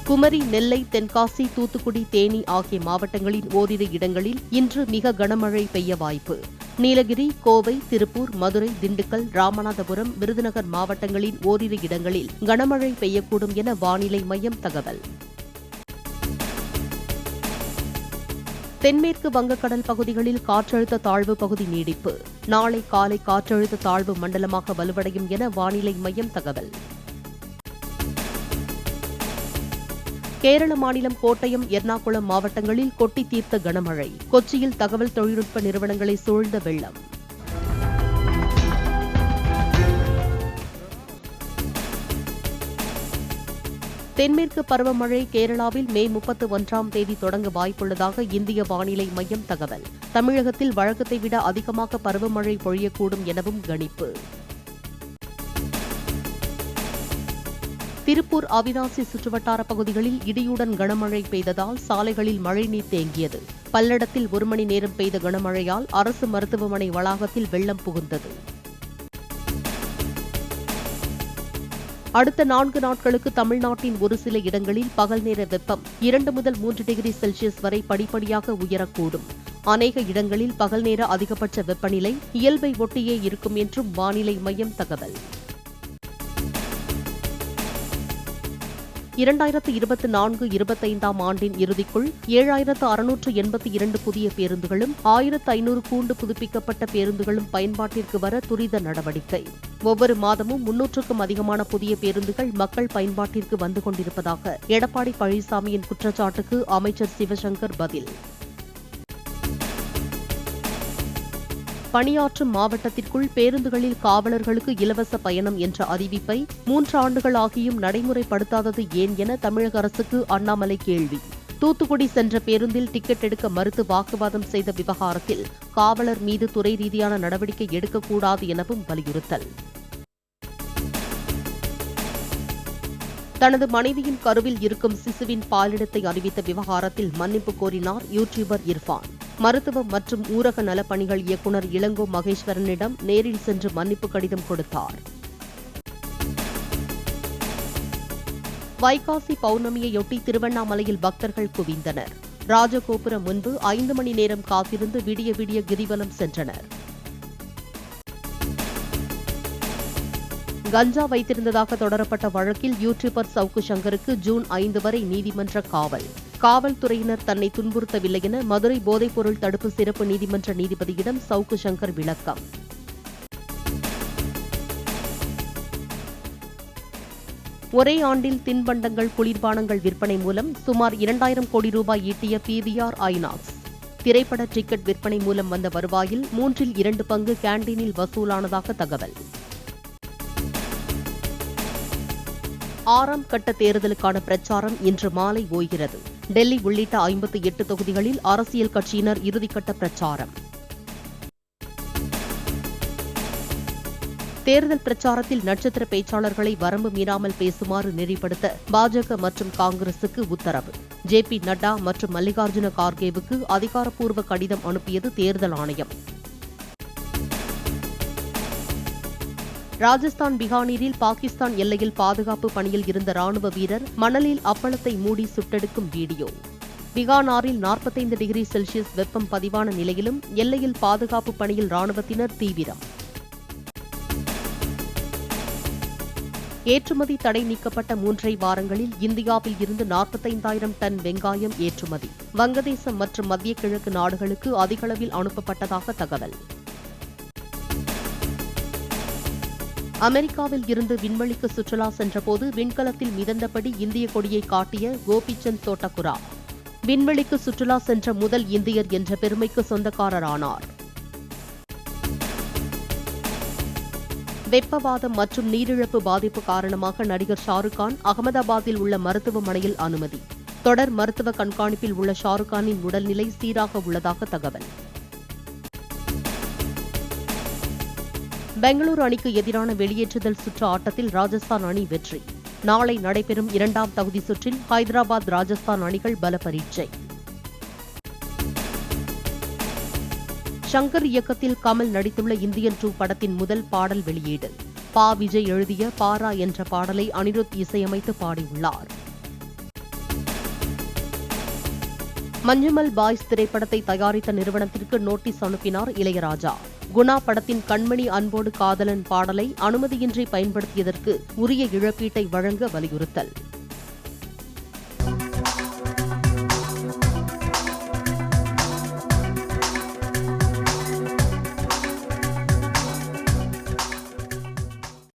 குமரி, நெல்லை, தென்காசி, தூத்துக்குடி, தேனி ஆகிய மாவட்டங்களின் ஓரிரு இடங்களில் இன்று மிக கனமழை பெய்ய வாய்ப்பு. நீலகிரி, கோவை, திருப்பூர், மதுரை, திண்டுக்கல், ராமநாதபுரம், விருதுநகர் மாவட்டங்களின் ஓரிரு இடங்களில் கனமழை பெய்யக்கூடும் என வானிலை மையம் தகவல். தென்மேற்கு வங்கக்கடல் பகுதிகளில் காற்றழுத்த தாழ்வு பகுதி நீடிப்பு. நாளை காலை காற்றழுத்த தாழ்வு மண்டலமாக வலுவடையும் என வானிலை மையம் தகவல். கேரள மாநிலம் கோட்டயம், எர்ணாகுளம் மாவட்டங்களில் கொட்டி தீர்த்த கனமழை. கொச்சியில் தகவல் தொழில்நுட்ப நிறுவனங்களை சூழ்ந்த வெள்ளம். தென்மேற்கு பருவமழை கேரளாவில் மே 31ஆம் தேதி தொடங்க வாய்ப்புள்ளதாக இந்திய வானிலை மையம் தகவல். தமிழகத்தில் வழக்கத்தை விட அதிகமாக பருவமழை பொழியக்கூடும் எனவும் கணிப்பு. திருப்பூர், அவிநாசி சுற்றுவட்டார பகுதிகளில் இடியுடன் கனமழை பெய்ததால் சாலைகளில் மழைநீர் தேங்கியது. பல்லடத்தில் 1 மணி நேரம் பெய்த கனமழையால் அரசு மருத்துவமனை வளாகத்தில் வெள்ளம் புகுந்தது. அடுத்த 4 நாட்களுக்கு தமிழ்நாட்டின் ஒரு சில இடங்களில் பகல் நேர வெப்பம் 2 முதல் 3 டிகிரி செல்சியஸ் வரை படிப்படியாக உயரக்கூடும். அநேக இடங்களில் பகல் நேர அதிகபட்ச வெப்பநிலை இயல்பை ஒட்டியே இருக்கும் என்றும் வானிலை மையம் தகவல். 2024-25ஆம் ஆண்டின் இறுதிக்குள் 7682 புதிய பேருந்துகளும் 1500 கூண்டு புதுப்பிக்கப்பட்ட பேருந்துகளும் பயன்பாட்டிற்கு வர துரித நடவடிக்கை. ஒவ்வொரு மாதமும் 300க்கும் அதிகமான புதிய பேருந்துகள் மக்கள் பயன்பாட்டிற்கு வந்து கொண்டிருப்பதாக எடப்பாடி பழனிசாமியின் குற்றச்சாட்டுக்கு அமைச்சர் சிவசங்கர் பதில். பணியாற்றும் மாவட்டத்திற்குள் பேருந்துகளில் காவலர்களுக்கு இலவச பயணம் என்ற அறிவிப்பை 3 ஆண்டுகள் ஆகியும் நடைமுறைப்படுத்தாதது ஏன் என தமிழக அரசுக்கு அண்ணாமலை கேள்வி. தூத்துக்குடி சென்ற பேருந்தில் டிக்கெட் எடுக்க மறுத்து வாக்குவாதம் செய்த விவகாரத்தில் காவலர் மீது துறை ரீதியான நடவடிக்கை எடுக்கக்கூடாது எனவும் வலியுறுத்தல். தனது மனைவியின் கருவில் இருக்கும் சிசுவின் பாலிடத்தை அறிவித்த விவகாரத்தில் மன்னிப்பு கோரினார் யூடியூபர் இர்ஃபான். மருத்துவம் மற்றும் ஊரக நலப்பணிகள் இயக்குநர் இளங்கோ மகேஸ்வரனிடம் நேரில் சென்று மன்னிப்பு கடிதம் கொடுத்தார். வைகாசி பௌர்ணமியையொட்டி திருவண்ணாமலையில் பக்தர்கள் குவிந்தனர். ராஜகோபுரம் முன்பு 5 மணி நேரம் காத்திருந்து விடிய விடிய கிரிவலம் சென்றனர். கஞ்சா வைத்திருந்ததாக தொடரப்பட்ட வழக்கில் யூடியூபர் சவுக்கு சங்கருக்கு ஜூன் 5 வரை நீதிமன்ற காவல். காவல்துறையினர் தன்னை துன்புறுத்தவில்லை என மதுரை போதைப்பொருள் தடுப்பு சிறப்பு நீதிமன்ற நீதிபதியிடம் சவுக்கு சங்கர் விளக்கம். ஒரே ஆண்டில் தின்பண்டங்கள், குளிர்பானங்கள் விற்பனை மூலம் சுமார் 2000 கோடி ரூபாய் ஈட்டிய PVR ஐநாக்ஸ். திரைப்பட டிக்கெட் விற்பனை மூலம் வந்த வருவாயில் 3இல் 2 பங்கு கேண்டீனில் வசூலானதாக தகவல். 6ஆம் கட்ட தேர்தலுக்கான பிரச்சாரம் இன்று மாலை ஓய்கிறது. டெல்லி உள்ளிட்ட 58 தொகுதிகளில் அரசியல் கட்சியினர் இறுதிக்கட்ட பிரச்சாரம். தேர்தல் பிரச்சாரத்தில் நட்சத்திர பேச்சாளர்களை வரம்பு மீறாமல் பேசுமாறு நெறிப்படுத்த பாஜக மற்றும் காங்கிரசுக்கு உத்தரவு. JP நட்டா மற்றும் மல்லிகார்ஜுன கார்கேவுக்கு அதிகாரப்பூர்வ கடிதம் அனுப்பியது தேர்தல் ஆணையம். ராஜஸ்தான் பிகானீரில் பாகிஸ்தான் எல்லையில் பாதுகாப்பு பணியில் இருந்த ராணுவ வீரர் மணலில் அப்பளத்தை மூடி சுட்டெடுக்கும் வீடியோ. பிகானாரில் 45 டிகிரி செல்சியஸ் வெப்பம் பதிவான நிலையிலும் எல்லையில் பாதுகாப்பு பணியில் ராணுவத்தினர் தீவிரம். ஏற்றுமதி தடை நீக்கப்பட்ட 3 வாரங்களில் இந்தியாவில் இருந்து 45,000 டன் வெங்காயம் ஏற்றுமதி. வங்கதேசம் மற்றும் மத்திய கிழக்கு நாடுகளுக்கு அதிகளவில் அனுப்பப்பட்டதாக தகவல். அமெரிக்காவில் இருந்து விண்வெளிக்கு சுற்றுலா சென்றபோது விண்கலத்தில் மிதந்தபடி இந்திய கொடியை காட்டிய கோபிச்சந்த் தோட்டக்குரா விண்வெளிக்கு சுற்றுலா சென்ற முதல் இந்தியர் என்ற பெருமைக்கு சொந்தக்காரரானார். வெப்பவாதம் மற்றும் நீரிழப்பு பாதிப்பு காரணமாக நடிகர் ஷாருக் கான் அகமதாபாத்தில் உள்ள மருத்துவமனையில் அனுமதி. தொடர் மருத்துவ கண்காணிப்பில் உள்ள ஷாருக் கானின் உடல்நிலை சீராக உள்ளதாக தகவல். பெங்களூரு அணிக்கு எதிரான வெளியேற்றுதல் சுற்று ஆட்டத்தில் ராஜஸ்தான் அணி வெற்றி. நாளை நடைபெறும் 2ஆம் தகுதி சுற்றில் ஹைதராபாத், ராஜஸ்தான் அணிகள் பல பரீட்சை. ஷங்கர் இயக்கத்தில் கமல் நடித்துள்ள இந்தியன் 2 படத்தின் முதல் பாடல் வெளியீடு. விஜய் எழுதிய பாரா என்ற பாடலை அனிருத் இசையமைத்து பாடியுள்ளார். மஞ்சுமல் பாய்ஸ் திரைப்படத்தை தயாரித்த நிறுவனத்திற்கு நோட்டீஸ் அனுப்பினார் இளையராஜா. குணா படத்தின் கண்மணி அன்போடு காதலன் பாடலை அனுமதியின்றி பயன்படுத்தியதற்கு உரிய இழப்பீட்டை வழங்க வலியுறுத்தல்.